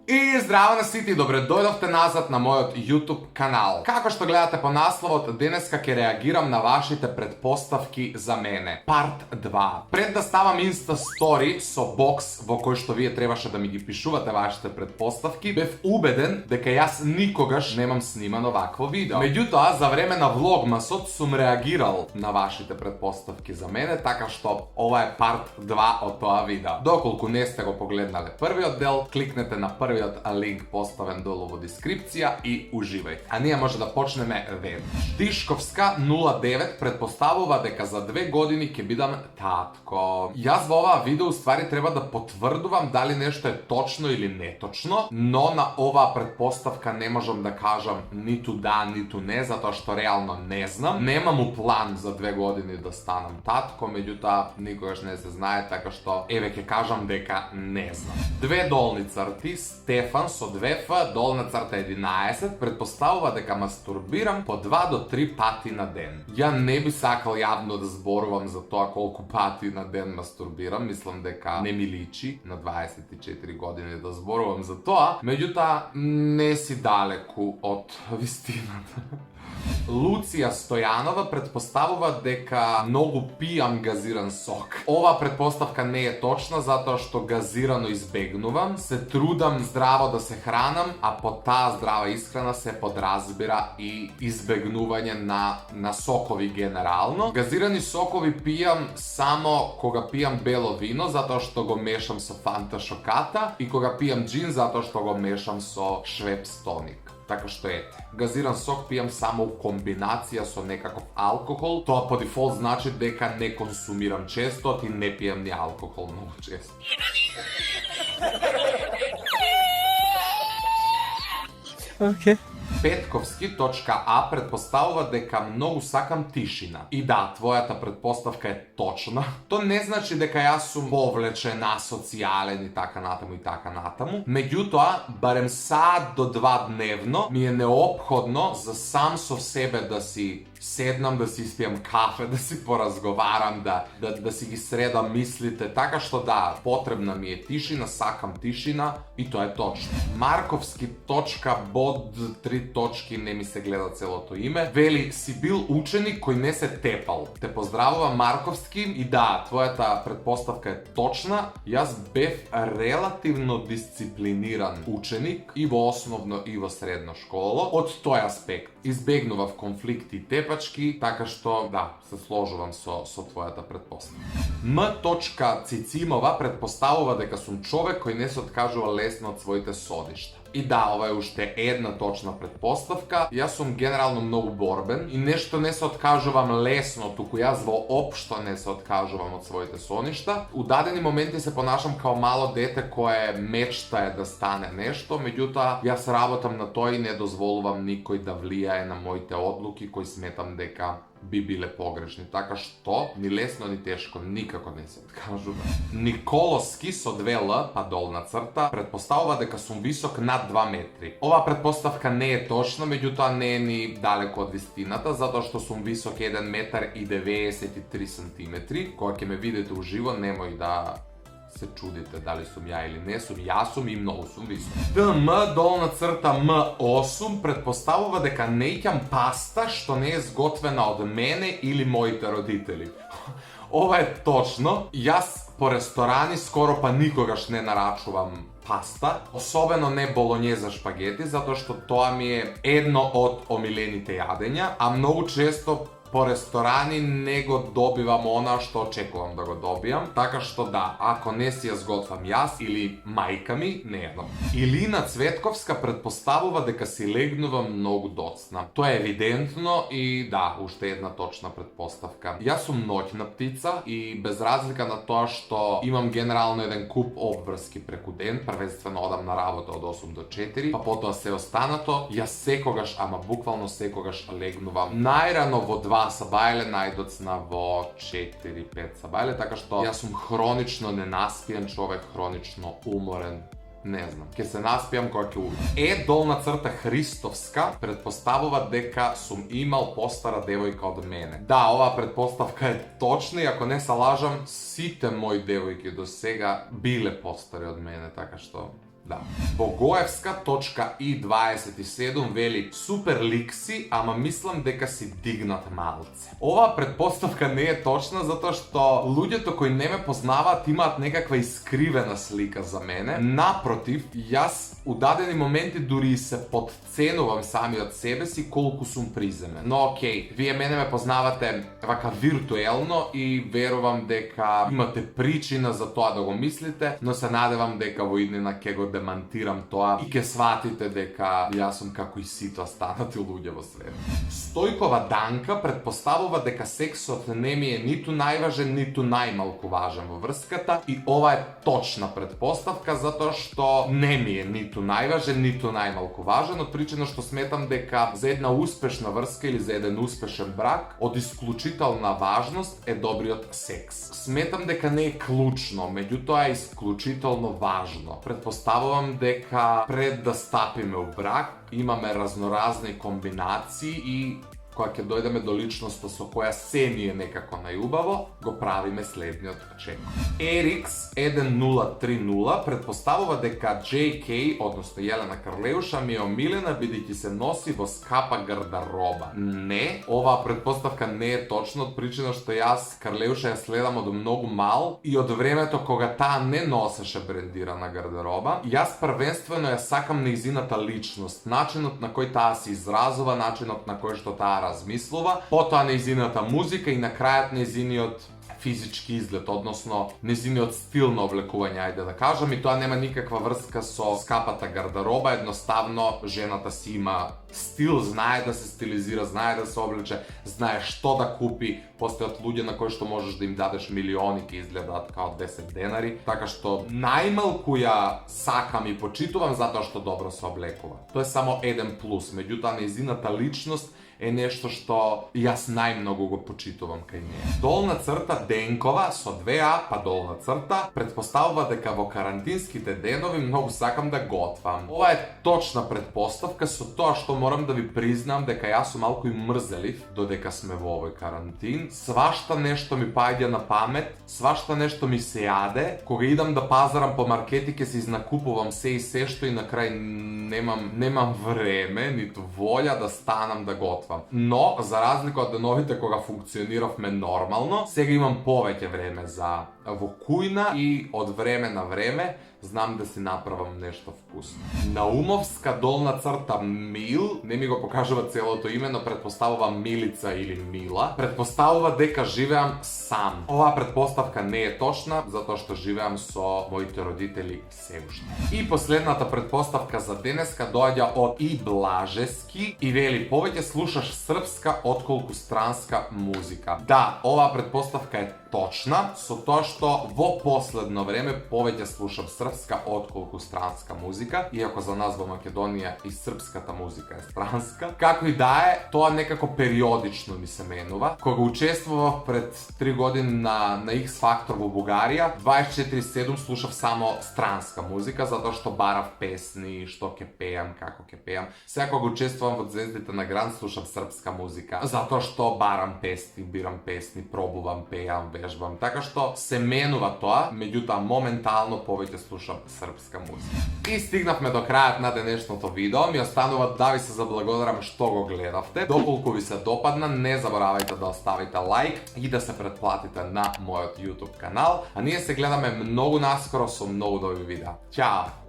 I zdravo na siti, dobrodošli nazad na moj YouTube kanal. Kako što gledate po naslovu, danes kak reagiram na vašite predpostavki za mene. Part 2. Pred da stavam Insta story so box, v koj što vi trebaše da mi gi pišuvate vašite predpostavki, bev ubeden, deka jaz nikogaš nemam sniman ovakvo video. Međutim, za vreme na Vlogmasot sum reagiral na vašite predpostavki za mene, taka što ovo je part 2 od toga videa. Dokoliko neste go pogledali prvi oddel, kliknete na prvi link postaven dolu v deskripcija i uživajte. A nije može da počneme vedno. Tiškovska 09 pretpostavува дека za 2 godini ke bidam tatko. Jaz v ova video u stvari treba da potvrduvam da li nešto je točno ili netočno, no na ova pretpostavka ne možem da kažem nitu da, nitu ne, zato što realno ne znam. Nemam u plan za 2 godine da stanem tatko, međutim nikogaš ne se znaje, tako što evek je kažem deka ne znam. Dve dolni crti, Stefan so 2F, dolna crta 11, pretpostavува дека masturbiram po 2 do 3 pati na den. Ja ne bi sakal javno da zboruvam za to koliko pati na den masturbiram, mislim deka ne mi liči na 24 godine da zboruvam za to, međutim ne si daleku od vistinata. Lucija Stojanova pretpostavува дека mnogo pijam gaziran sok. Ova pretpostavka ne je točna zato što gazirano izbegnuvam, se trudam zdravo da se hranam, a pod ta zdrava ishrana se podrazbira i izbegnuvanje na sokovi generalno. Gazirani sokovi pijam samo koga pijam belo vino zato što go mešam sa Fanta šokata i koga pijam džin zato što go mešam so Schweppes tonik. Tako što ete, gaziran sok pijam samo u kombinacija so nekakav alkohol, to po default znači deka ne konsumiram često, ti ne pijem ni alkohol mnogo često. Okay. Petkovski.a pretpostavува дека mnogo sakam tišina. I da, tvojata pretpostavka je točna. To ne znači дека jaz sum povlečen, asocialen i taka natamu. Međutim, barem sad do 2 dnevno mi je neophodno za sam so sebe da si sednem, da si ispijem kafe, da si porazgovaram, da si gi sredam mislite, taka što da, potrebna mi je tišina, sakam tišina i to je točno. Markovski.bod 3 točki, ne mi se gleda celo to ime, veli si bil učenik koji ne se tepal. Te pozdravujem Markovski i da, tvoja ta pretpostavka je točna, jaz bev relativno discipliniran učenik i v osnovno i v srednjo školo. Od toj aspekt izbegnuvav konflikti i tepački, taka što, da, se složuvam so tvojata pretpostavka. M.Cicimova pretpostavува дека sum čovek koji ne se odkažuva lesno od svojite sodišta. I da, ovo je ušte jedna točna pretpostavka. Ja sum generalno mnogo borben i nešto ne se odkažuvam lesno, tuku ja opšto ne se odkažuvam od svojite soništa. U dadeni momenti se ponašam kao malo dete koje mečtaje da stane nešto, međutim ja se rabotam na to i ne dozvoluvam nikoj da vlijaje na mojite odluki koji smetam deka bi bile pogrešni. Taka što, ni lesno ni teško, nikako ne se odkažuvam. Nikoloski so 2L, pa dolna crta, pretpostavува дека sum visok nad 2 metri. Ova pretpostavka ne je točna, međutim ne je ni daleko od istinata, zato što sum visok 1 metar i 93 centimetri. Koja ke me vidite uživo, nemoj da se čudite da li sum ja ili ne sum, ja sum i mnogo sum visok. DM, dolna crta M8, pretpostavува дека ne ićam pasta što ne je zgotvena od mene ili mojite roditelji. Ovo je točno, jaz po restorani skoro pa nikogaš ne naračuvam pasta, osobeno ne bolognese špageti, zato što to mi je jedno od omiljenite jadenja, a mnogo često po restorani nego dobivam ona što očekujem da go dobijam. Taka što da, ako ne si ja zgotvam jaz ili majka mi, ne jednom. Ilina Cvetkovska pretpostavува дека si legnuvam mnogo docna. To je evidentno i da, ušte jedna točna pretpostavka. Ja sum noćna ptica i bez razlika na to što imam generalno jedan kup obvrski preku den, prvenstveno odam na rabota od 8 do 4, pa potom se ostanato, ja sekogaš, ama bukvalno sekogaš legnuvam najrano vo 2 sabajle, najdocna vo 4-5 sabajle, taka što ja sum hronično nenaspijan čovek, hronično umoren, ne znam, ke se naspijam kojak je uvijek. Dolna crta Hristovska pretpostavува дека sum imal postara devojka od mene. Da, ova pretpostavka je točna i ako ne se lažam, site moji devojke do sega bile postare od mene, taka što Да. Bogojevska.i27 veli super lik si, ама мислам дека си дигнат малце. Ова предпоставка не е точна затоа што луѓето кои не ме познаваат имаат некаква искривена слика за мене. Напротив, јас у дадени моменти дури се подценувам самиот себе си колку сум приземен. Но окей, вие мене ме познавате вака виртуелно и верувам дека имате причина за тоа да го мислите, но се надевам дека во иднина ќе го демантирам тоа и ќе сватите дека јас сум како и сите останати луѓе во светот. Стојкова Данка претпоставува дека сексот не ми е ниту најважен, ниту најмалку важен во врската и ова е точна претпоставка затоа што не ми е ниту најважен, ниту најмалку важен, од причина што сметам дека за една успешна врска или за еден успешен брак од исклучителна важност е добриот секс. Сметам дека не е клучно, меѓутоа е исклучително важно. Предпоставувам дека пред да стапиме у брак имаме разноразни комбинации и кога ќе дојдеме до личноста со која се ни е некако најубаво, го правиме следниот чек. Erix1030 предпоставува дека JK, односно Јелена Карлеуша, ми е омилена бидејќи се носи во скапа гардероба. Не, оваа предпоставка не е точна од причина што јас Карлеуша ја следам од многу мал и од времето кога таа не носеше брендирана гардероба. Јас првенствено ја сакам нејзината личност, начинот на кој таа се изразува, начинот на кој што таа размислува, потоа нејзината музика и на крајот нејзиниот физички изглед, односно нејзиниот стил на облекување, ајде да кажам, и тоа нема никаква врска со скапата гардероба, едноставно жената си има стил, знае да се стилизира, знае да се облече, знае што да купи. Постојат луѓе на кои што можеш да им дадеш милиони ки изгледаат као 10 денари, така што најмалку ја сакам и почитувам затоа што добро се облекува. Тоа е само еден плюс, меѓутоа нејзината личност е нешто што јас најмногу го почитувам кај неја. Долна црта Денкова со 2А па долна црта претпоставува дека во карантинските денови многу сакам да готвам. Ова е точна претпоставка со тоа што морам да ви признам дека јас сум малку и мрзелив додека сме во овој карантин. Свашта нешто ми паѓа на памет, свашта нешто ми се јаде. Кога идам да пазарам по маркети ќе се изнакупувам се и се што и на крај немам време, ниту волја да станам да готвам. Но, за разлика од деновите кога функциониравме нормално, сега имам повеќе време за во кујна и од време на време знам да си направам нешто вкусно. Наумовска долна црта Мил, не ми го покажува целото име, но претпоставува Милица или Мила, претпоставува дека живеам сам. Оваа претпоставка не е точна, затоа што живеам со моите родители се уште. И последната претпоставка за денеска доаѓа од И Блажески и вели: повеќе слушаш српска отколку странска музика. Да, оваа претпоставка е точна, со тоа што во последно време повеќе слушам српска отколку странска музика, иако за нас во Македонија и српската музика е странска. Како и да е, тоа некако периодично ми се менува. Кога учествував пред 3 години на X Factor во Бугарија, 24/7 слушав само странска музика, затоа што барав песни, што ќе пеам, како ќе пеам. Сега кога учествувам во Звездите на Гранд, слушам српска музика, затоа што барам песни, бирам песни, пробувам, пеам, вежбам. Така што се менува тоа, меѓутоа моментално повеќе слушам српска музика. И стигнавме до крајот на денешното видео. Ми останува да ви се заблагодарам што го гледавте. Доколку ви се допадна, не заборавајте да оставите лайк и да се претплатите на мојот YouTube канал. А ние се гледаме многу наскоро со многу добри видеа. Чао!